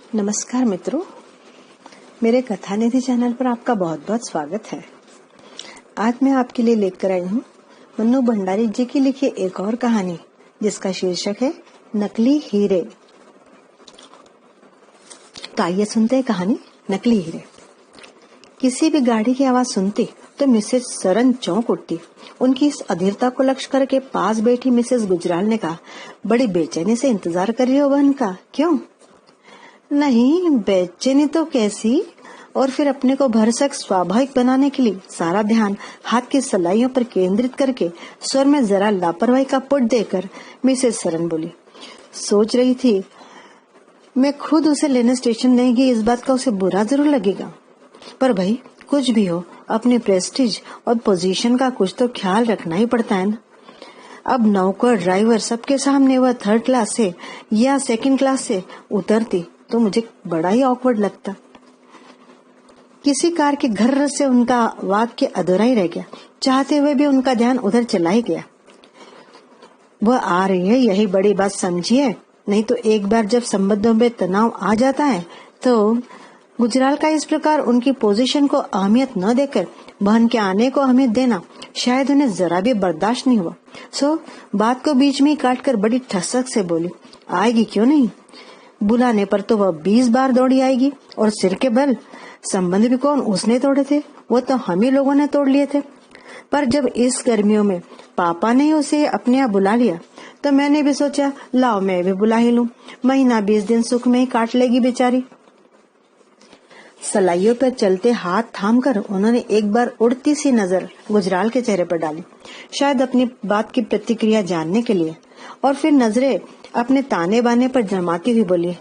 नमस्कार मित्रों, मेरे कथानिधि चैनल पर आपका बहुत बहुत स्वागत है। आज मैं आपके लिए लेकर आई हूँ मन्नू भंडारी जी की लिखी एक और कहानी, जिसका शीर्षक है नकली हीरे। तो आइए सुनते हैं कहानी नकली हीरे। किसी भी गाड़ी की आवाज सुनती तो मिसेज सरन चौंक उठती। उनकी इस अधीरता को लक्ष्य करके पास बैठी मिसेज गुजराल ने कहा, बड़ी बेचैनी से इंतजार कर रही हो बहन का, क्यों? नहीं, बेचैनी तो कैसी। और फिर अपने को भरसक स्वाभाविक बनाने के लिए सारा ध्यान हाथ की सलाइयों पर केंद्रित करके स्वर में जरा लापरवाही का पुट देकर मिसेज सरन बोली, सोच रही थी मैं खुद उसे लेने स्टेशन नहीं गई, इस बात का उसे बुरा जरूर लगेगा। पर भाई कुछ भी हो, अपने प्रेस्टीज और पोजीशन का कुछ तो ख्याल रखना ही पड़ता है ना। अब नौकर ड्राइवर सबके सामने वह थर्ड क्लास से या सेकंड क्लास से उतरती तो मुझे बड़ा ही ऑकवर्ड लगता। किसी कार के घर से उनका वाक्य अधूरा ही रह गया। चाहते हुए भी उनका ध्यान उधर चला ही गया। वह आ रही है, यही बड़ी बात समझिए। नहीं तो एक बार जब संबंधों में तनाव आ जाता है तो गुजराल का इस प्रकार उनकी पोजीशन को अहमियत न देकर बहन के आने को अहमियत देना शायद उन्हें जरा भी बर्दाश्त नहीं हुआ। सो बात को बीच में ही काटकर बड़ी ठसक से बोली, आएगी क्यों नहीं? बुलाने पर तो वह 20 बार दौड़ी आएगी। और सिर के बल संबंध भी कौन उसने तोड़े थे, वो तो हम ही लोगों ने तोड़ लिए थे। पर जब इस गर्मियों में पापा ने उसे अपने यहाँ बुला लिया तो मैंने भी सोचा, लाओ मैं भी बुला ही लूं। महीना 20 दिन सुख में ही काट लेगी बेचारी। सलाइयों पर चलते हाथ थामकर उन्होंने एक बार उड़ती सी नजर गुजराल के चेहरे पर डाली, शायद अपनी बात की प्रतिक्रिया जानने के लिए। और फिर नजरें अपने ताने बाने पर जमाती हुई बोली,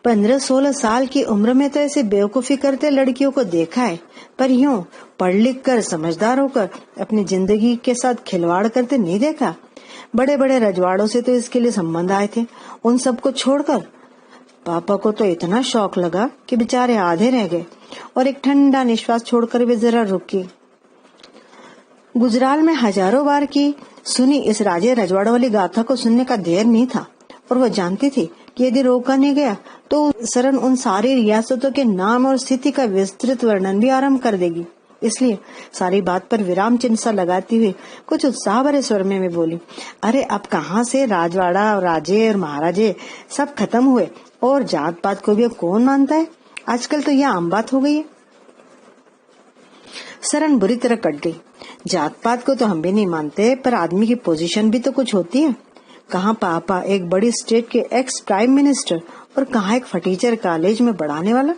15-16 साल की उम्र में तो ऐसे बेवकूफी करते लड़कियों को देखा है, पर यूं पढ़ लिख कर समझदार होकर अपनी जिंदगी के साथ खिलवाड़ करते नहीं देखा। बड़े बड़े रजवाड़ों से तो इसके लिए संबंध आए थे, उन सबको छोड़कर पापा को तो इतना शौक लगा कि बेचारे आधे रह गए। और एक ठंडा निश्वास छोड़कर वे जरा रुकी। गुजराल में हजारों बार की सुनी इस राजे रजवाड़ों वाली गाथा को सुनने का देर नहीं था, और वह जानती थी कि यदि रोका नहीं गया तो सरन उन सारी रियासतों के नाम और स्थिति का विस्तृत वर्णन भी आरंभ कर देगी। इसलिए सारी बात पर विराम चिन्ह सा लगाती हुई कुछ उत्साह भरे स्वर में बोली, अरे अब कहाँ से राजवाड़ा और राजे और महाराजे सब खत्म हुए, और जात पात को भी अब कौन मानता है? आजकल तो यह आम बात हो गई है। सरन बुरी तरह कट गई। जात पात को तो हम भी नहीं मानते, पर आदमी की पोजीशन भी तो कुछ होती है। कहाँ पापा एक बड़ी स्टेट के एक्स प्राइम मिनिस्टर, और कहाँ एक फटीचर कॉलेज में पढ़ाने वाला।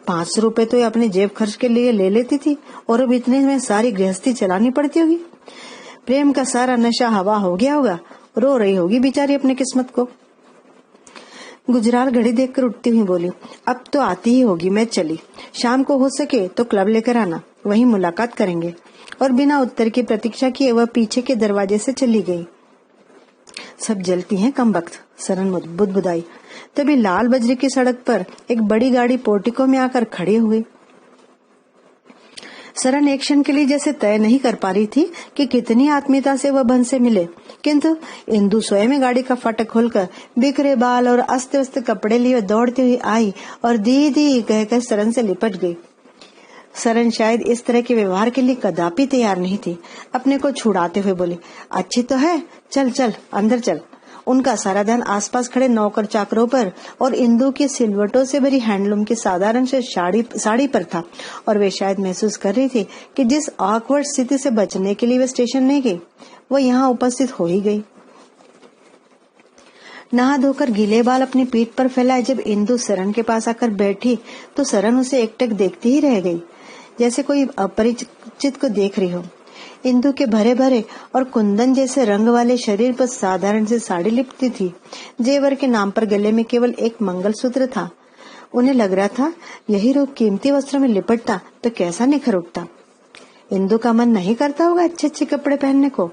500 रुपए तो अपने जेब खर्च के लिए ले लेती थी, और अब इतने में सारी गृहस्थी चलानी पड़ती होगी। प्रेम का सारा नशा हवा हो गया होगा, रो रही होगी बेचारी अपने किस्मत को। गुजराल घड़ी देखकर उठती हुई बोली, अब तो आती ही होगी, मैं चली। शाम को हो सके तो क्लब लेकर आना, वहीं मुलाकात करेंगे। और बिना उत्तर की प्रतीक्षा किए वह पीछे के दरवाजे से चली गई। सब जलती हैं कमबख्त, सरन बुदबुदाई। तभी लाल बजरी की सड़क पर एक बड़ी गाड़ी पोर्टिको में आकर खड़ी हुई। सरन एक क्षण के लिए जैसे तय नहीं कर पा रही थी कि कितनी आत्मीयता से वह बहन से मिले, किंतु इंदु स्वयं गाड़ी का फाटक खोलकर बिखरे बाल और अस्त व्यस्त कपड़े लिए दौड़ती हुई आई और दीदी कहकर सरन से लिपट गई। सरन शायद इस तरह के व्यवहार के लिए कदापि तैयार नहीं थी। अपने को छुड़ाते हुए बोली, अच्छी तो है, चल चल अंदर चल। उनका सारा ध्यान आसपास खड़े नौकर चाकरों पर और इंदु की सिलवटों से भरी हैंडलूम की साधारण से साड़ी पर था, और वे शायद महसूस कर रही थी कि जिस ऑकवर्ड स्थिति से बचने के लिए वे स्टेशन नहीं गई, वह यहाँ उपस्थित हो ही गई। नहा धोकर गीले बाल अपनी पीठ पर फैलाए जब इंदु सरन के पास आकर बैठी तो सरन उसे एकटक देखती ही रह गई, जैसे कोई अपरिचित को देख रही हो। इंदु के भरे भरे और कुंदन जैसे रंग वाले शरीर पर साधारण सी साड़ी लिपटी थी। जेवर के नाम पर गले में केवल एक मंगलसूत्र था। उन्हें लग रहा था यही रूप कीमती वस्त्रों में लिपटता तो कैसा निखर उठता। इंदु का मन नहीं करता होगा अच्छे अच्छे कपड़े पहनने को।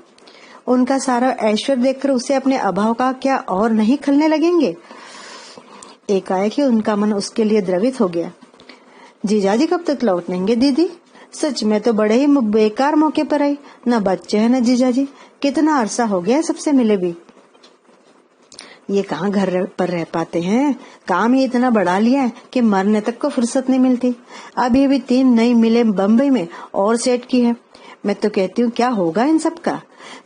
उनका सारा ऐश्वर्य देखकर उसे अपने अभाव का क्या और नहीं खलने लगेंगे। एकाएक ही उनका मन उसके लिए द्रवित हो गया। जीजाजी कब तक लौटेंगे दीदी? सच में तो बड़े ही बेकार मौके पर आई, न बच्चे हैं न जीजाजी। कितना अरसा हो गया सबसे मिले भी। ये कहाँ घर पर रह पाते हैं, काम ही इतना बढ़ा लिया है कि मरने तक को फुर्सत नहीं मिलती। अभी अभी 3 नई मिलें बम्बई में और सेट की है। मैं तो कहती हूँ क्या होगा इन सब का,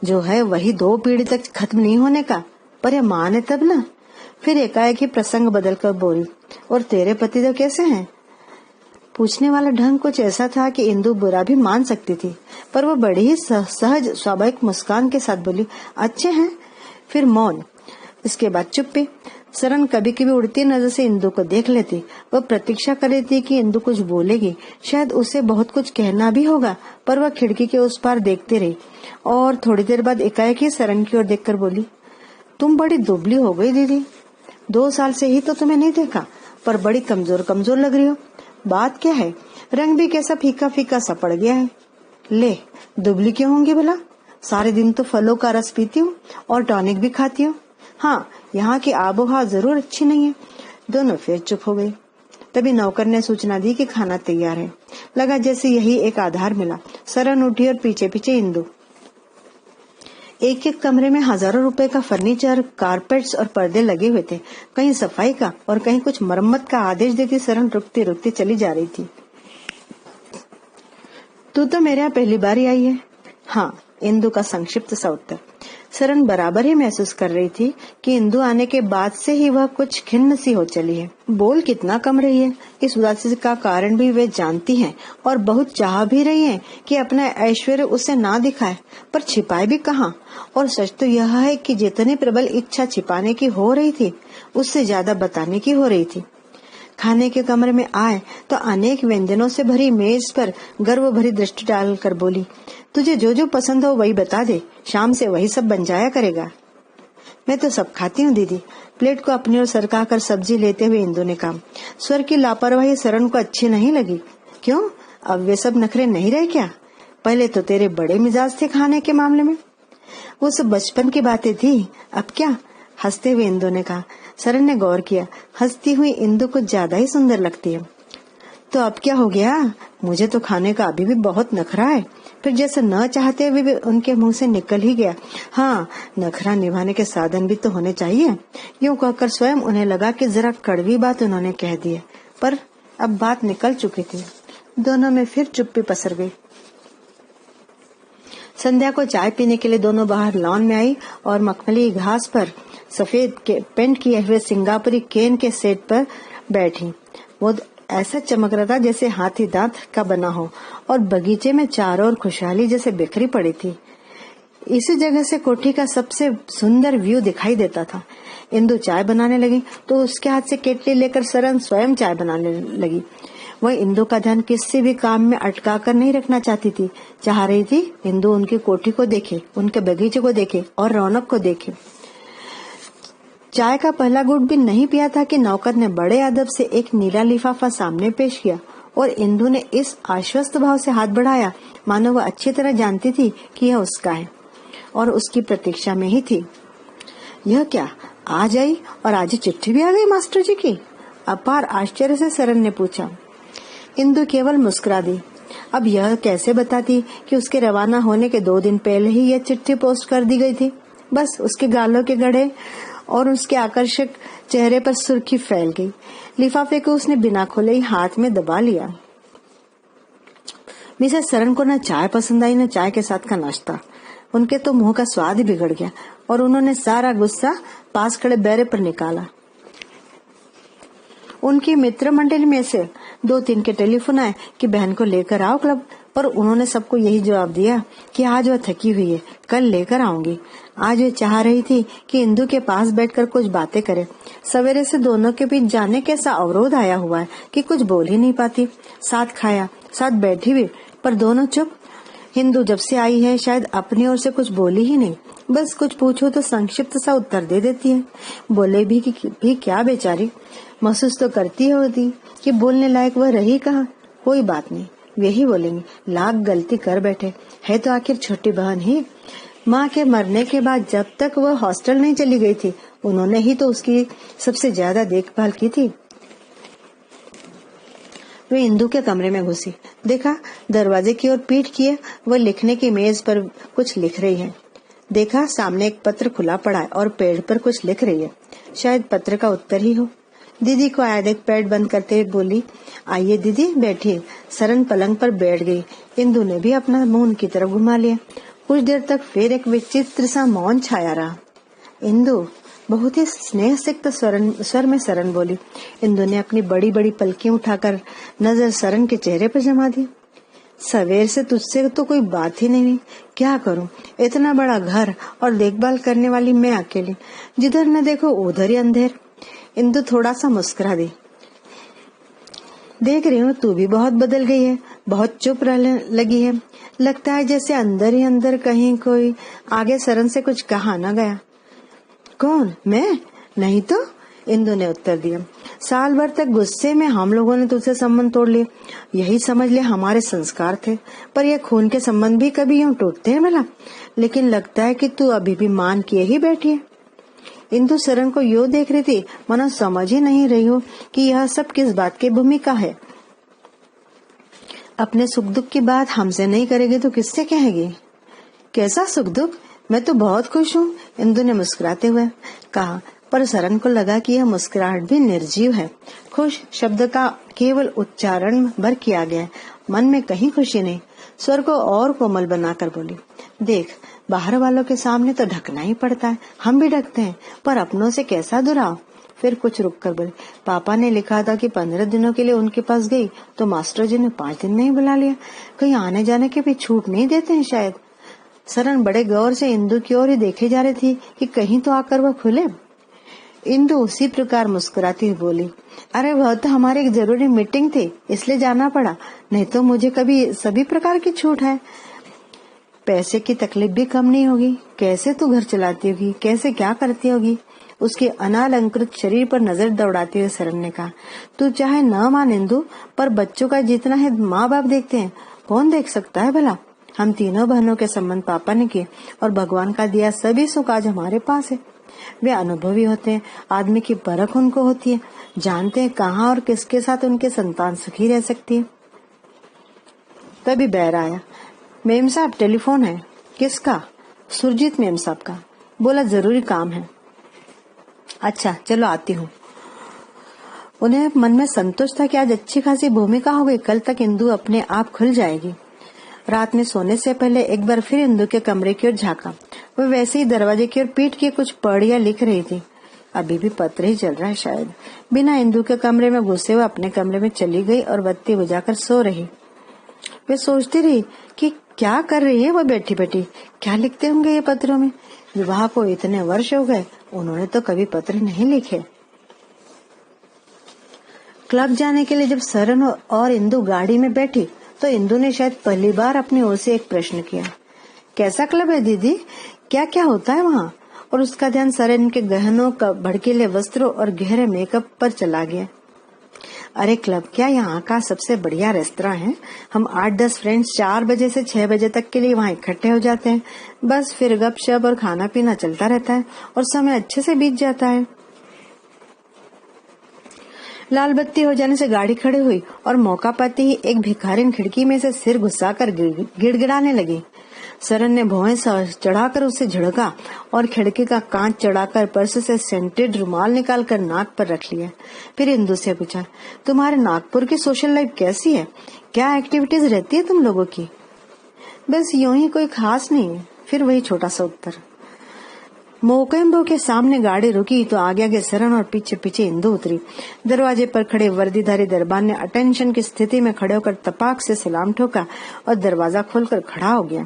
जो है वही 2 पीढ़ी तक खत्म नहीं होने का। पर ये माने तब ना। फिर एकाएक ही प्रसंग बदल कर बोली, और तेरे पति तो कैसे हैं? पूछने वाला ढंग कुछ ऐसा था कि इंदु बुरा भी मान सकती थी, पर वो बड़ी ही सहज स्वाभाविक मुस्कान के साथ बोली, अच्छे हैं। फिर मौन, इसके बाद चुप्पी। सरन कभी कभी उड़ती नजर से इंदु को देख लेती। वह प्रतीक्षा कर रही थी कि इंदु कुछ बोलेगी, शायद उसे बहुत कुछ कहना भी होगा, पर वह खिड़की के उस पार देखती रही और थोड़ी देर बाद एकाएक ही सरन की ओर देखकर बोली, तुम बड़ी दुबली हो गई दीदी। 2 साल से ही तो तुम्हें नहीं देखा, पर बड़ी कमजोर कमजोर लग रही हो। बात क्या है? रंग भी कैसा फीका फीका सा पड़ गया है। ले, दुबली क्यों होंगी भला? सारे दिन तो फलों का रस पीती हूँ और टॉनिक भी खाती हूँ। हाँ, यहाँ की आबोहवा जरूर अच्छी नहीं है। दोनों फिर चुप हो गए। तभी नौकर ने सूचना दी कि खाना तैयार है। लगा जैसे यही एक आधार मिला। सरन उठी और पीछे पीछे इंदु। एक एक कमरे में हजारों रुपए का फर्नीचर, कारपेट्स और पर्दे लगे हुए थे। कहीं सफाई का और कहीं कुछ मरम्मत का आदेश देती सरन रुकती रुकती चली जा रही थी। तू तो मेरे यहाँ पहली बार ही आई है। हाँ, इंदु का संक्षिप्त सा उत्तर। सरन बराबर ही महसूस कर रही थी कि इंदु आने के बाद से ही वह कुछ खिन्न सी हो चली है। बोल कितना कम रही है। इस उदासी का कारण भी वे जानती हैं और बहुत चाह भी रही हैं कि अपना ऐश्वर्य उसे ना दिखाए, पर छिपाए भी कहाँ। और सच तो यह है कि जितनी प्रबल इच्छा छिपाने की हो रही थी, उससे ज्यादा बताने की हो रही थी। खाने के कमरे में आए तो अनेक व्यंजनों से भरी मेज पर गर्व भरी दृष्टि डालकर बोली, तुझे जो जो पसंद हो वही बता दे, शाम से वही सब बन जाया करेगा। मैं तो सब खाती हूँ दीदी। प्लेट को अपनी ओर सरका कर सब्जी लेते हुए इंदु ने कहा। स्वर की लापरवाही सरन को अच्छी नहीं लगी। क्यों, अब वे सब नखरे नहीं रहे क्या? पहले तो तेरे बड़े मिजाज थे खाने के मामले में। वो सब बचपन की बातें थी, अब क्या? हंसते हुए इंदु ने कहा। सरन ने गौर किया, हंसती हुई इंदु कुछ ज्यादा ही सुंदर लगती है। तो अब क्या हो गया? मुझे तो खाने का अभी भी बहुत नखरा है। फिर जैसे न चाहते हुए भी उनके मुंह से निकल ही गया, हाँ, नखरा निभाने के साधन भी तो होने चाहिए। यूं कहकर स्वयं उन्हें लगा कि जरा कड़वी बात उन्होंने कह दी है, पर अब बात निकल चुकी थी। दोनों में फिर चुप्पी पसर गई। संध्या को चाय पीने के लिए दोनों बाहर लॉन में आई और मखमली घास पर सफेद पेंट किए हुए सिंगापुरी केन के सेट पर बैठी। वो ऐसा चमक रहा था जैसे हाथी दांत का बना हो, और बगीचे में चारों ओर खुशहाली जैसे बिखरी पड़ी थी। इसी जगह से कोठी का सबसे सुंदर व्यू दिखाई देता था। इंदु चाय बनाने लगी तो उसके हाथ से केटली लेकर सरन स्वयं चाय बनाने लगी। वह इंदु का ध्यान किसी भी काम में अटका कर नहीं रखना चाहती थी। चाह रही थी इंदु उनकी कोठी को देखे, उनके बगीचे को देखे और रौनक को देखे। चाय का पहला घूंट भी नहीं पिया था कि नौकर ने बड़े अदब से एक नीला लिफाफा सामने पेश किया और इंदु ने इस आश्वस्त भाव से हाथ बढ़ाया मानो वह अच्छी तरह जानती थी कि यह उसका है और उसकी प्रतीक्षा में ही थी। यह क्या, आज आई और आज चिट्ठी भी आ गई मास्टर जी की? अपार आश्चर्य से सरन ने पूछा। इंदु केवल मुस्कुरा दी। अब यह कैसे बताती कि उसके रवाना होने के 2 दिन पहले ही यह चिट्ठी पोस्ट कर दी गई थी। बस उसके गालों के गड़े और उसके आकर्षक चेहरे पर सुर्खी फैल गई। लिफाफे को उसने बिना खोले ही हाथ में दबा लिया। मिसेस सरन को न चाय पसंद आई न चाय के साथ का नाश्ता। उनके तो मुंह का स्वाद ही बिगड़ गया और उन्होंने सारा गुस्सा पास खड़े बैरे पर निकाला। उनकी मित्र मंडली में से 2-3 के टेलीफोन आए कि बहन को लेकर आओ क्लब, पर उन्होंने सबको यही जवाब दिया कि आज वह थकी हुई है, कल लेकर आऊंगी। आज वे चाह रही थी कि इंदु के पास बैठकर कुछ बातें करे। सवेरे से दोनों के बीच जाने कैसा अवरोध आया हुआ है कि कुछ बोल ही नहीं पाती। साथ खाया, साथ बैठी भी, पर दोनों चुप। इंदु जब से आई है शायद अपनी ओर से कुछ बोली ही नहीं। बस कुछ पूछो तो संक्षिप्त सा उत्तर दे देती है। बोले भी क्या बेचारी, महसूस तो करती होती कि बोलने लायक वह रही कहाँ। कोई बात नहीं, वे ही बोलेंगे। लाख गलती कर बैठे है तो आखिर छोटी बहन ही। माँ के मरने के बाद जब तक वह हॉस्टल नहीं चली गई थी, उन्होंने ही तो उसकी सबसे ज्यादा देखभाल की थी। वे इंदु के कमरे में घुसी। देखा, दरवाजे की ओर पीठ किए वह लिखने की मेज पर कुछ लिख रही है। देखा सामने एक पत्र खुला पड़ा है और पेड़ पर कुछ लिख रही है। शायद पत्र का उत्तर ही हो। दीदी को आया देख पेड़ बंद करते हुए बोली, आइए दीदी बैठिए। सरन पलंग पर बैठ गई। इंदु ने भी अपना मुंह उनकी तरफ घुमा लिया। कुछ देर तक फिर एक विचित्र सा मौन छाया रहा। इंदु, बहुत ही स्नेह सिक्त स्वर में सरन बोली। इंदु ने अपनी बड़ी बड़ी पलकियां उठाकर नजर सरन के चेहरे पर जमा दी। सवेर से तुझसे तो कोई बात ही नहीं, क्या करूं? इतना बड़ा घर और देखभाल करने वाली मैं अकेली, जिधर न देखो उधर ही अंधेर। इंदु थोड़ा सा मुस्कुरा दी। देख रही हूँ तू भी बहुत बदल गई है, बहुत चुप रहने लगी है। लगता है जैसे अंदर ही अंदर कहीं कोई आगे सरन से कुछ कहा न गया। कौन? मैं? नहीं तो, इंदु ने उत्तर दिया। साल भर तक गुस्से में हम लोगों ने तुझसे संबंध तोड़ लिए, यही समझ ले हमारे संस्कार थे। पर ये खून के संबंध भी कभी यूं टूटते हैं भला? लेकिन लगता है कि तू अभी भी मान किए ही बैठी है। इंदु सरन को यूं देख रही थी मानो समझ ही नहीं रही हो कि यह सब किस बात की भूमिका है। अपने सुख दुख की बात हमसे नहीं करेगी तो किससे कहेगी? कैसा सुख दुख? मैं तो बहुत खुश हूँ, इंदु ने मुस्कुराते हुए कहा। पर सरन को लगा कि यह मुस्कुराहट भी निर्जीव है। खुश शब्द का केवल उच्चारण भर किया गया, मन में कहीं खुशी नहीं। स्वर को और कोमल बनाकर बोली, देख बाहर वालों के सामने तो ढकना ही पड़ता है, हम भी ढकते हैं, पर अपनों से कैसा दुराव। फिर कुछ रुक कर बोली, पापा ने लिखा था कि 15 दिनों के लिए उनके पास गई तो मास्टर जी ने 5 दिन नहीं बुला लिया। कहीं आने जाने के भी छूट नहीं देते हैं शायद। सरन बड़े गौर से इंदु की ओर ही देखे जा रही थी कि कहीं तो आकर वह खुले। इंदु उसी प्रकार मुस्कुराती हुई बोली, अरे वह तो हमारी एक जरूरी मीटिंग थी इसलिए जाना पड़ा, नहीं तो मुझे कभी सभी प्रकार की छूट है। पैसे की तकलीफ भी कम नहीं होगी। कैसे तू घर चलाती होगी, कैसे क्या करती होगी? उसके अनालंकृत शरीर पर नजर दौड़ाते हुए सरन ने कहा, तू चाहे न मान इंदु, पर बच्चों का जितना है माँ बाप देखते हैं, कौन देख सकता है भला? हम तीनों बहनों के संबंध पापा ने किए और भगवान का दिया सभी सुख आज हमारे पास है। वे अनुभवी होते हैं, आदमी की परख उनको होती है, जानते हैं कहाँ और किसके साथ उनके संतान सुखी रह सकती है। तभी बैर आया। मेम साहब टेलीफोन है। किसका? सुरजीत मेम साहब का। बोला जरूरी काम है। अच्छा चलो आती हूँ। उन्हें मन में संतोष था कि आज अच्छी खासी भूमिका हो गई, कल तक इंदु अपने आप खुल जाएगी। रात में सोने से पहले एक बार फिर इंदु के कमरे की ओर झांका। वो वैसे ही दरवाजे की ओर पीट के कुछ पढ़ या लिख रही थी। अभी भी पत्र ही चल रहा है शायद। बिना इंदु के कमरे में घुसे हुए अपने कमरे में चली गई और बत्ती बुझाकर सो रही। वे सोचती रही कि क्या कर रही है वह बैठी बैठी, क्या लिखते होंगे ये पत्रों में। विवाह को इतने वर्ष हो गए, उन्होंने तो कभी पत्र नहीं लिखे। क्लब जाने के लिए जब सरन और इंदु गाड़ी में बैठी तो इंदु ने शायद पहली बार अपनी ओर से एक प्रश्न किया, कैसा क्लब है दीदी, क्या क्या होता है वहाँ? और उसका ध्यान सरन के गहनों का भड़कीले वस्त्रों और गहरे मेकअप पर चला गया। अरे क्लब क्या, यहाँ का सबसे बढ़िया रेस्तरां है। हम 8-10 फ्रेंड्स 4 बजे से 6 बजे तक के लिए वहाँ इकट्ठे हो जाते हैं। बस फिर गपशप और खाना पीना चलता रहता है और समय अच्छे से बीत जाता है। लाल बत्ती हो जाने से गाड़ी खड़ी हुई और मौका पाते ही एक भिखारिन खिड़की में से सिर घुसाकर गिड़गिड़ाने लगी। सरन ने भौहें चढ़ाकर उसे झड़का और खिड़की का कांच चढ़ाकर पर्स से सेंटेड रुमाल निकालकर नाक पर रख लिया। फिर इंदु से पूछा, तुम्हारे नागपुर की सोशल लाइफ कैसी है? क्या एक्टिविटीज रहती है तुम लोगों की? बस यूं ही, कोई खास नहीं। फिर वही छोटा सा उत्तर। मोकेम्बो के सामने गाड़ी रुकी तो आगे आगे सरन और पीछे पीछे इंदु उतरी। दरवाजे पर खड़े वर्दीधारी दरबान ने अटेंशन की स्थिति में खड़े होकर तपाक से सलाम ठोका और दरवाजा खोलकर खड़ा हो गया।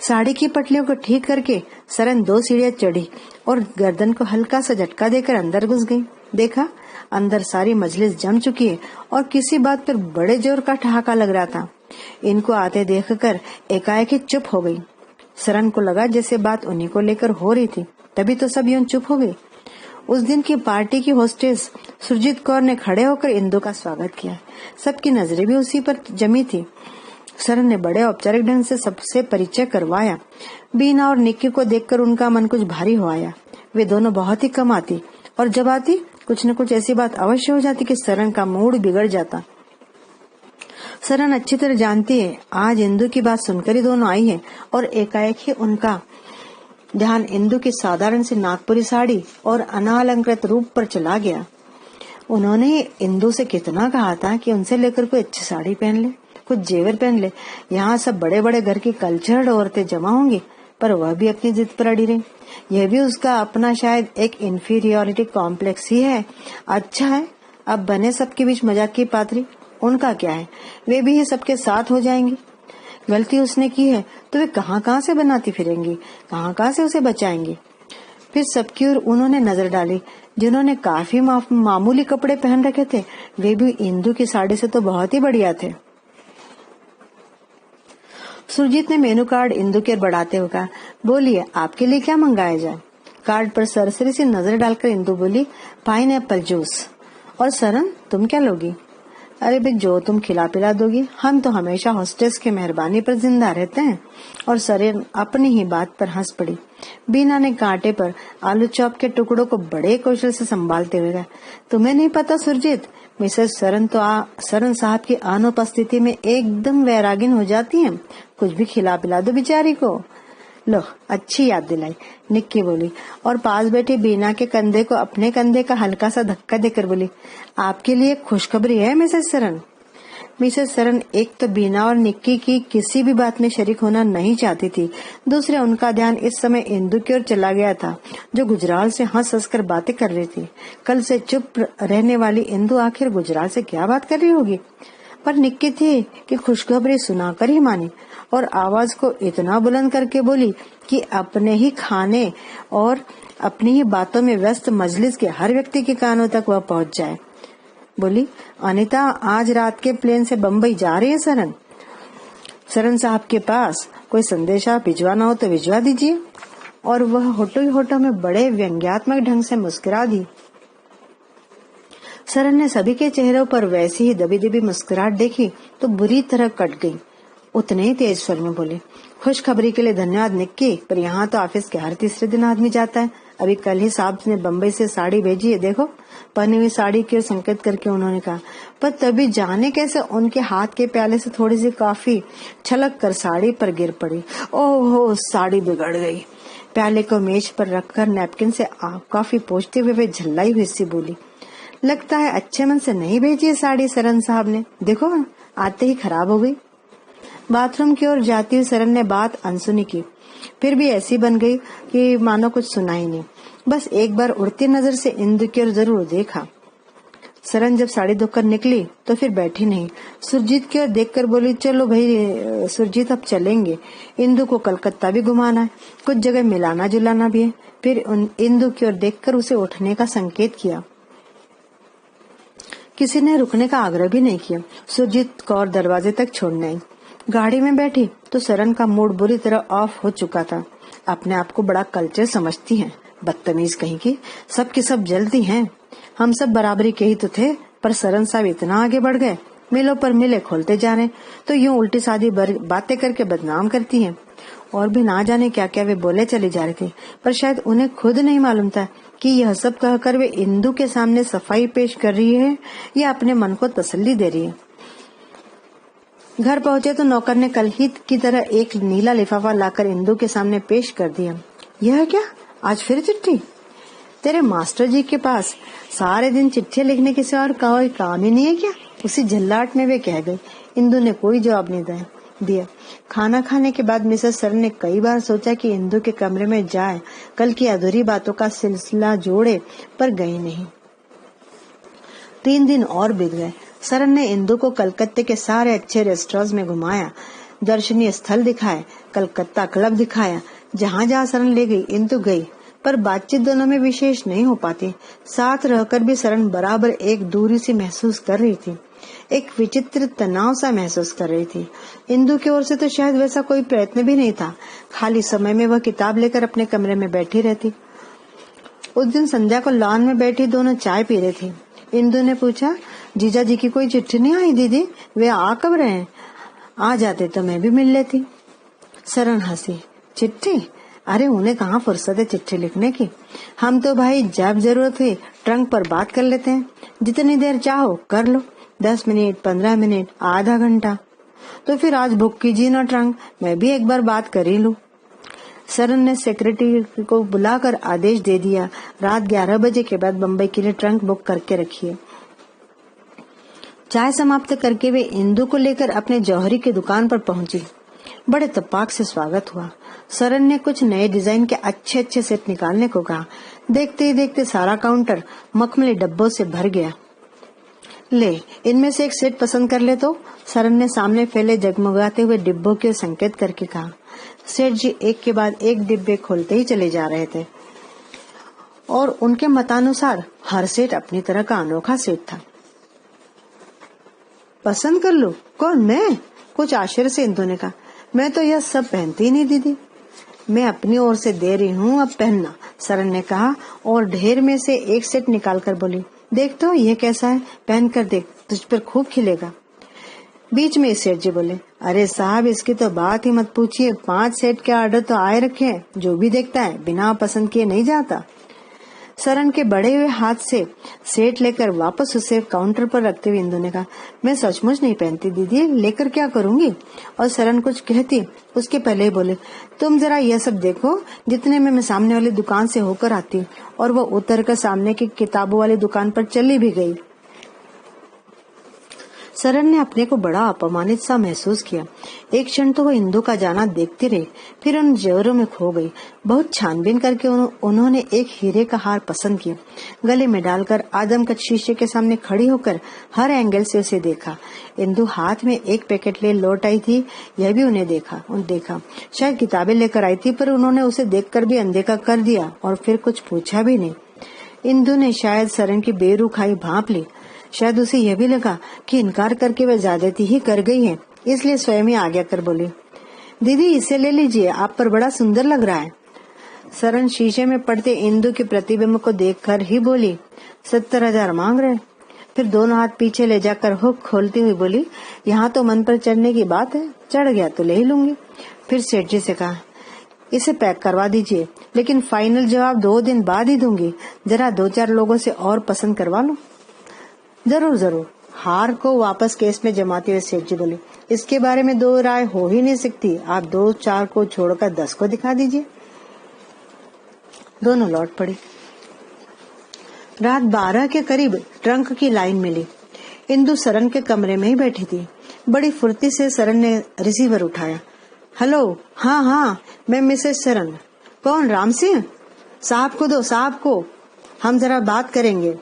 साड़ी की पटलियों को ठीक करके सरन 2 सीढ़ियां चढ़ी और गर्दन को हल्का सा झटका देकर अंदर घुस गई। देखा अंदर सारी मजलिस जम चुकी है और किसी बात पर बड़े जोर का ठहाका लग रहा था। इनको आते देखकर एकाएक ही चुप हो गई। सरन को लगा जैसे बात उन्हीं को लेकर हो रही थी, तभी तो सब यूं चुप हो गई। उस दिन की पार्टी की होस्टेस सुरजीत कौर ने खड़े होकर इंदु का स्वागत किया। सबकी नजरें भी उसी पर जमी थी। सरन ने बड़े औपचारिक ढंग से सबसे परिचय करवाया। बीना और निक्की को देखकर उनका मन कुछ भारी हो आया। वे दोनों बहुत ही कम आती और जब आती कुछ न कुछ ऐसी बात अवश्य हो जाती कि सरन का मूड बिगड़ जाता। सरन अच्छी तरह जानती है आज इंदु की बात सुनकर ही दोनों आई है और एकाएक ही उनका ध्यान इंदु की साधारण सी नागपुरी साड़ी और अनालंकृत रूप पर चला गया। उन्होंने इंदु से कितना कहा था कि उनसे लेकर कोई अच्छी साड़ी पहन ले, कुछ जेवर पहन ले। यहाँ सब बड़े बड़े घर की कल्चर्ड औरतें जमा होंगी, पर वह भी अपनी जिद पर अड़ी रही। यह भी उसका अपना शायद एक इंफीरियोरिटी कॉम्प्लेक्स ही है। अच्छा है, अब बने सबके बीच मजाक की पात्री, उनका क्या है, वे भी ही सबके साथ हो जाएंगी। गलती उसने की है तो वे कहाँ से बनाती फिरेंगी, कहाँ से उसे बचाएंगी। फिर सबकी ओर उन्होंने नजर डाली। जिन्होंने काफी मामूली कपड़े पहन रखे थे, वे भी इंदु की साड़ी से तो बहुत ही बढ़िया थे। सुरजीत ने मेनू कार्ड इंदु की ओर बढ़ाते हुए कहा, बोलिए आपके लिए क्या मंगाया जाए। कार्ड पर सरसरी सी नजर डालकर इंदु बोली, पाइनएप्पल जूस। और सरन, तुम क्या लोगी। अरे भाई, जो तुम खिला पिला दोगी, हम तो हमेशा हॉस्टेस की मेहरबानी पर जिंदा रहते हैं। और सरन अपनी ही बात पर हंस पड़ी। बीना ने कांटे पर आलू चॉप के टुकड़ों को बड़े कौशल से संभालते हुए कहा, तुम्हें नहीं पता सुरजीत, मिसेस सरन तो सरन साहब की अनुपस्थिति में एकदम वैरागिन हो जाती हैं। कुछ भी खिला पिला दो बेचारी को। लो, अच्छी याद दिलाई, निक्की बोली और पास बैठी बीना के कंधे को अपने कंधे का हल्का सा धक्का देकर बोली, आपके लिए खुशखबरी है मिसेस सरन। मिसेस सरन एक तो बीना और निक्की की किसी भी बात में शरीक होना नहीं चाहती थी, दूसरे उनका ध्यान इस समय इंदु की ओर चला गया था, जो गुजराल से हंस हंस कर बातें कर रही थी। कल से चुप रहने वाली इंदु आखिर गुजराल से क्या बात कर रही होगी। पर निक्की थी कि खुशखबरी सुनाकर ही मानी और आवाज को इतना बुलंद करके बोली कि अपने ही खाने और अपनी ही बातों में व्यस्त मजलिस के हर व्यक्ति के कानों तक वह पहुंच जाए। बोली, अनीता आज रात के प्लेन से बम्बई जा रही है सरन। सरन साहब के पास कोई संदेशा भिजवाना हो तो भिजवा दीजिए। और वह होठों ही होठों में बड़े व्यंग्यात्मक ढंग से मुस्कुरा दी। सरन ने सभी के चेहरों पर वैसी ही दबी दबी मुस्कुराहट देखी तो बुरी तरह कट गई। उतने ही तेज स्वर में बोले, खुशखबरी के लिए धन्यवाद निक्की, पर यहाँ तो ऑफिस के हर तीसरे दिन आदमी जाता है। अभी कल ही साहब ने बम्बई से साड़ी भेजी है, देखो। पहनी हुई साड़ी की ओर संकेत करके उन्होंने कहा, पर तभी जाने कैसे उनके हाथ के प्याले से थोड़ी सी कॉफी छलक कर साड़ी पर गिर पड़ी। ओहो, साड़ी बिगड़ गई। प्याले को मेज पर रखकर नैपकिन से कॉफी पोंछते हुए वे झल्लाई हुई सी बोली, लगता है अच्छे मन से नहीं भेजी है साड़ी सरन साहब ने, देखो आते ही खराब हो गई। बाथरूम की ओर जाती हुई सरन ने बात अनसुनी की, फिर भी ऐसी बन गई कि मानो कुछ सुना ही नहीं। बस एक बार उड़ती नजर से इंदु की ओर जरूर देखा। सरन जब साड़ी धोकर निकली तो फिर बैठी नहीं, सुरजीत की ओर देखकर बोली, चलो भाई सुरजीत, अब चलेंगे। इंदु को कलकत्ता भी घुमाना है, कुछ जगह मिलाना जुलाना भी है। फिर इंदु की ओर देखकर उसे उठने का संकेत किया। किसी ने रुकने का आग्रह भी नहीं किया। सुरजीत कौर दरवाजे तक छोड़ने आई। गाड़ी में बैठी तो सरन का मूड बुरी तरह ऑफ हो चुका था। अपने आप को बड़ा कल्चर समझती हैं, बदतमीज कहीं की, सब की सब जलती हैं। हम सब बराबरी के ही तो थे, पर सरन साहब इतना आगे बढ़ गए, मिलों पर मिले खोलते जा रहे, तो यूं उल्टी सादी बातें करके बदनाम करती हैं। और भी ना जाने क्या क्या वे बोले चली जा रही थी, पर शायद उन्हें खुद नहीं मालूम था कि यह सब कहकर वे इंदु के सामने सफाई पेश कर रही है या अपने मन को तसल्ली दे रही है। घर पहुंचे तो नौकर ने कल ही की तरह एक नीला लिफाफा लाकर इंदु के सामने पेश कर दिया। यह क्या, आज फिर चिट्ठी? तेरे मास्टर जी के पास सारे दिन चिट्ठियां लिखने के सिवा और कोई काम ही नहीं है क्या? उसी झल्लाहट में वे कह गई। इंदु ने कोई जवाब नहीं दिया। खाना खाने के बाद मिसेस सरन ने कई बार सोचा कि इंदु के कमरे में जाए, कल की अधूरी बातों का सिलसिला जोड़े, पर गई नहीं। 3 दिन और बीत गए। सरन ने इंदु को कलकत्ते के सारे अच्छे रेस्टोरेंट्स में घुमाया, दर्शनीय स्थल दिखाए, कलकत्ता क्लब दिखाया। जहाँ जहाँ सरन ले गई इंदु गई, पर बातचीत दोनों में विशेष नहीं हो पाती। साथ रहकर भी सरन बराबर एक दूरी सी महसूस कर रही थी, एक विचित्र तनाव सा महसूस कर रही थी। इंदु की ओर से तो शायद वैसा कोई प्रयत्न भी नहीं था। खाली समय में वह किताब लेकर अपने कमरे में बैठी रहती। उस दिन संध्या को लॉन में बैठी दोनों चाय पी रही थी। इंदु ने पूछा, जीजा जी की कोई चिट्ठी नहीं आई दीदी? वे आ कब रहे हैं? आ जाते तो मैं भी मिल लेती। सरन हंसी, चिट्ठी? अरे उन्हें कहाँ फुर्सत है चिट्ठी लिखने की। हम तो भाई जब जरूरत हुई ट्रंक पर बात कर लेते हैं, जितनी देर चाहो कर लो, 10 मिनट, 15 मिनट, आधा घंटा। तो फिर आज बुक कीजिए ना ट्रंक, मैं भी एक बार बात कर ही लूं। सरन ने सेक्रेटरी को बुलाकर आदेश दे दिया, रात 11 बजे के बाद बम्बई के लिए ट्रंक बुक करके रखिए। चाय समाप्त करके वे इंदु को लेकर अपने जौहरी की दुकान पर पहुंची। बड़े तपाक से स्वागत हुआ। सरन ने कुछ नए डिजाइन के अच्छे अच्छे सेट निकालने को कहा। देखते ही देखते सारा काउंटर मखमली डब्बों से भर गया। ले, इनमें से एक सेट पसंद कर ले तो, सरन ने सामने फैले जगमगाते हुए डिब्बों के संकेत करके कहा। सेठ जी एक के बाद एक डिब्बे खोलते ही चले जा रहे थे और उनके मतानुसार हर सेट अपनी तरह का अनोखा सेट था। पसंद कर लो? कौन, मैं? कुछ आश्चर्य से इंदु ने कहा। मैं तो यह सब पहनती ही नहीं दीदी। मैं अपनी ओर से दे रही हूँ, अब पहनना, सरन ने कहा और ढेर में से एक सेट निकाल कर बोली, देख तो ये कैसा है, पहन कर देख, तुझ पर खूब खिलेगा। बीच में सेठ जी बोले, अरे साहब इसकी तो बात ही मत पूछिए, 5 सेट के ऑर्डर तो आए रखे हैं, जो भी देखता है बिना पसंद किए नहीं जाता। सरन के बढ़े हुए हाथ से सेट लेकर वापस उसे काउंटर पर रखते हुए इंदु ने कहा, मैं सचमुच नहीं पहनती दीदी, लेकर क्या करूंगी? और सरन कुछ कहती उसके पहले ही बोले, तुम जरा यह सब देखो। जितने में मैं सामने वाली दुकान से होकर आती और वो उतर कर सामने की किताबों वाली दुकान पर चली भी गई। सरन ने अपने को बड़ा अपमानित सा महसूस किया। एक क्षण तो वो इंदु का जाना देखती रही, फिर उन जेवरों में खो गई। बहुत छानबीन करके उन्होंने एक हीरे का हार पसंद किया। गले में डालकर आदमकद शीशे के सामने खड़ी होकर हर एंगल से उसे देखा। इंदु हाथ में एक पैकेट ले लौट आई थी, यह भी उन्हें देखा। शायद किताबें लेकर आई थी, पर उन्होंने उसे देखकर भी अनदेखा कर दिया और फिर कुछ पूछा भी नहीं। इंदु ने शायद सरन की बेरुखाई भांप ली। शायद उसे यह भी लगा कि इनकार करके वह ज्यादती ही कर गई है, इसलिए स्वयं ही आगे कर बोली, दीदी इसे ले लीजिए, आप पर बड़ा सुंदर लग रहा है। सरन शीशे में पड़ते इंदु के प्रतिबिंब को देखकर ही बोली, 70,000 मांग रहे। फिर दोनों हाथ पीछे ले जाकर हुक खोलती हुई बोली, यहाँ तो मन पर चढ़ने की बात है, चढ़ गया तो ले ही लूंगी। फिर सेठ जी से कहा, इसे पैक करवा दीजिए, लेकिन फाइनल जवाब 2 दिन बाद ही दूंगी, जरा 2-4 लोगों से और पसंद करवा लो। जरूर। हार को वापस केस में जमाते हुए सेठ जी बोले, इसके बारे में 2 राय हो ही नहीं सकती, आप 2-4 को छोड़कर 10 को दिखा दीजिए। दोनों लौट पड़ी। रात 12 के करीब ट्रंक की लाइन मिली। इंदु सरन के कमरे में ही बैठी थी। बड़ी फुर्ती से सरन ने रिसीवर उठाया। हेलो, हाँ, मैं मिसेस सरन। कौन, राम सिंह? साहब को दो, साहब को, हम जरा बात करेंगे।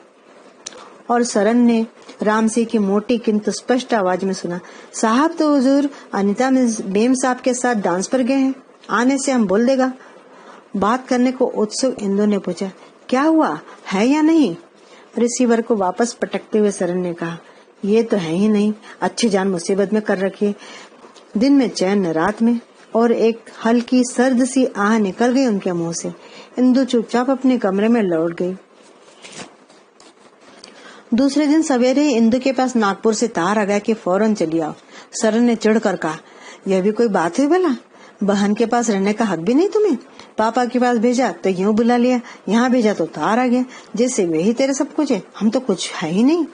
और सरन ने राम सिंह की मोटी किंतु स्पष्ट आवाज में सुना, साहब तो हुजूर अनीता बेम साहब के साथ डांस पर गए हैं, आने से हम बोल देगा। बात करने को उत्सुक इंदु ने पूछा, क्या हुआ है या नहीं? रिसीवर को वापस पटकते हुए सरन ने कहा, ये तो है ही नहीं, अच्छी जान मुसीबत में कर रखी, दिन में चैन न रात में। और एक हल्की सर्द सी आह निकल गई उनके मुंह से। इंदु चुपचाप अपने कमरे में लौट गई। दूसरे दिन सवेरे ही इंदु के पास नागपुर से तार आ गया कि फौरन चली आओ। सरन ने चिढ़कर कहा, यह भी कोई बात हुई भला? बहन के पास रहने का हक भी नहीं तुम्हें? पापा के पास भेजा तो यूं बुला लिया, यहाँ भेजा तो तार आ गया, जैसे वे ही तेरे सब कुछ है, हम तो कुछ है ही नहीं।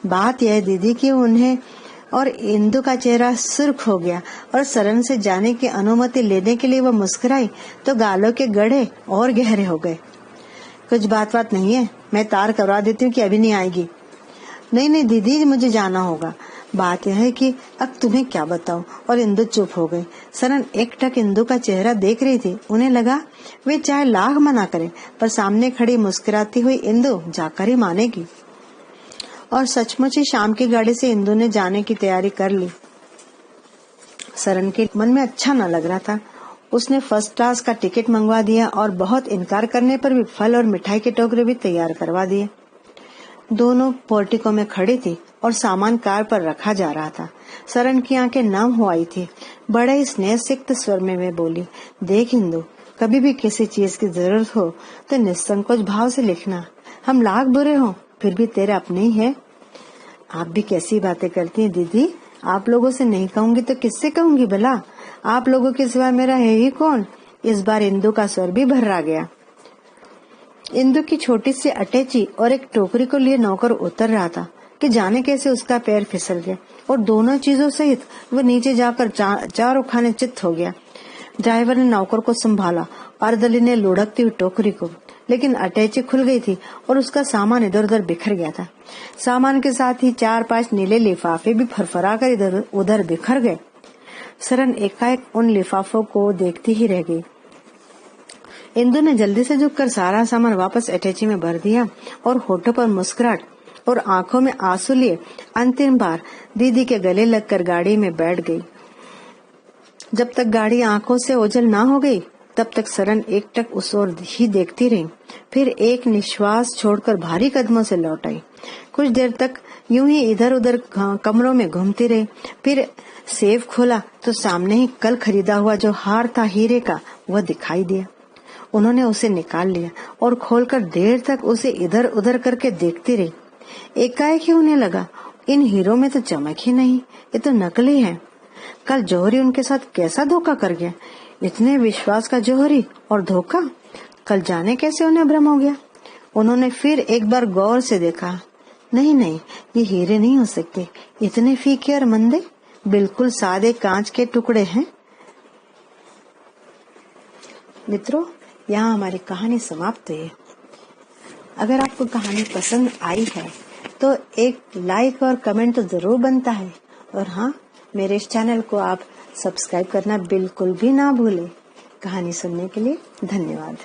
बात यह है दीदी कि उन्हें, और इंदु का चेहरा सुर्ख हो गया और सरन से जाने की अनुमति लेने के लिए वह मुस्कुराई तो गालों के गड्ढे और गहरे हो गए। कुछ बात नहीं है, मैं तार करवा देती हूँ कि अभी नहीं आएगी। नहीं दीदी, मुझे जाना होगा। बात यह है कि अब तुम्हें क्या बताऊं। और इंदु चुप हो गई। सरन एकटक इंदु का चेहरा देख रही थी। उन्हें लगा वे चाहे लाख मना करें, पर सामने खड़ी मुस्कुराती हुई इंदु जाकर ही मानेगी। और सचमुच ही शाम की गाड़ी से इंदु ने जाने की तैयारी कर ली। सरन के मन में अच्छा न लग रहा था। उसने फर्स्ट क्लास का टिकट मंगवा दिया और बहुत इनकार करने पर भी फल और मिठाई के टोकरे भी तैयार करवा दिए। दोनों पोर्टिको में खड़ी थी और सामान कार पर रखा जा रहा था। सरन की आंखें नम हो आई थी। बड़े ही स्नेहसिक्त स्वर में वे बोली, देख इंदु, कभी भी किसी चीज की जरूरत हो तो निसंकोच भाव से लिखना। हम लाख बुरे हो फिर भी तेरे अपने ही है। आप भी कैसी बातें करती हैं दीदी, आप लोगों से नहीं कहूंगी तो किससे कहूंगी भला? आप लोगों के सिवा मेरा है ही कौन? इस बार इंदु का स्वर भी भर्रा गया। इंदु की छोटी सी अटैची और एक टोकरी को लिए नौकर उतर रहा था कि जाने कैसे उसका पैर फिसल गया और दोनों चीजों सहित वो नीचे जाकर चारों खाने चित्त हो गया। ड्राइवर ने नौकर को संभाला और दली ने लुढ़कती हुई टोकरी को, लेकिन अटैची खुल गई थी और उसका सामान इधर उधर बिखर गया था। सामान के साथ ही 4-5 नीले लिफाफे भी फरफराकर इधर उधर बिखर गए। सरन एकाएक उन लिफाफों को देखती ही रह गई। इंदु ने जल्दी से झुककर सारा सामान वापस अटैची में भर दिया और होठों पर मुस्कुराहट और आंखों में आंसू लिए अंतिम बार दीदी के गले लगकर गाड़ी में बैठ गई। जब तक गाड़ी आंखों से ओझल ना हो गई तब तक सरन एकटक उस ओर ही देखती रही। फिर एक निश्वास छोड़कर भारी कदमों से लौट आई। कुछ देर तक यूं ही इधर उधर कमरों में घूमती रही। फिर सेफ खोला तो सामने ही कल खरीदा हुआ जो हार था हीरे का, वह दिखाई दिया। उन्होंने उसे निकाल लिया और खोलकर देर तक उसे इधर उधर करके देखती रही। एकाएक ही उन्हें लगा, इन हीरों में तो चमक ही नहीं, ये तो नकली है। कल जौहरी उनके साथ कैसा धोखा कर गया। इतने विश्वास का जौहरी और धोखा, कल जाने कैसे उन्हें भ्रम हो गया। उन्होंने फिर एक बार गौर से देखा, नहीं नहीं, ये हीरे नहीं हो सकते, इतने फीके और मंदे, बिल्कुल सादे कांच के टुकड़े हैं। मित्रों, यहाँ हमारी कहानी समाप्त हुई है। अगर आपको कहानी पसंद आई है तो एक लाइक और कमेंट तो जरूर बनता है। और हाँ, मेरे इस चैनल को आप सब्सक्राइब करना बिल्कुल भी ना भूलें। कहानी सुनने के लिए धन्यवाद।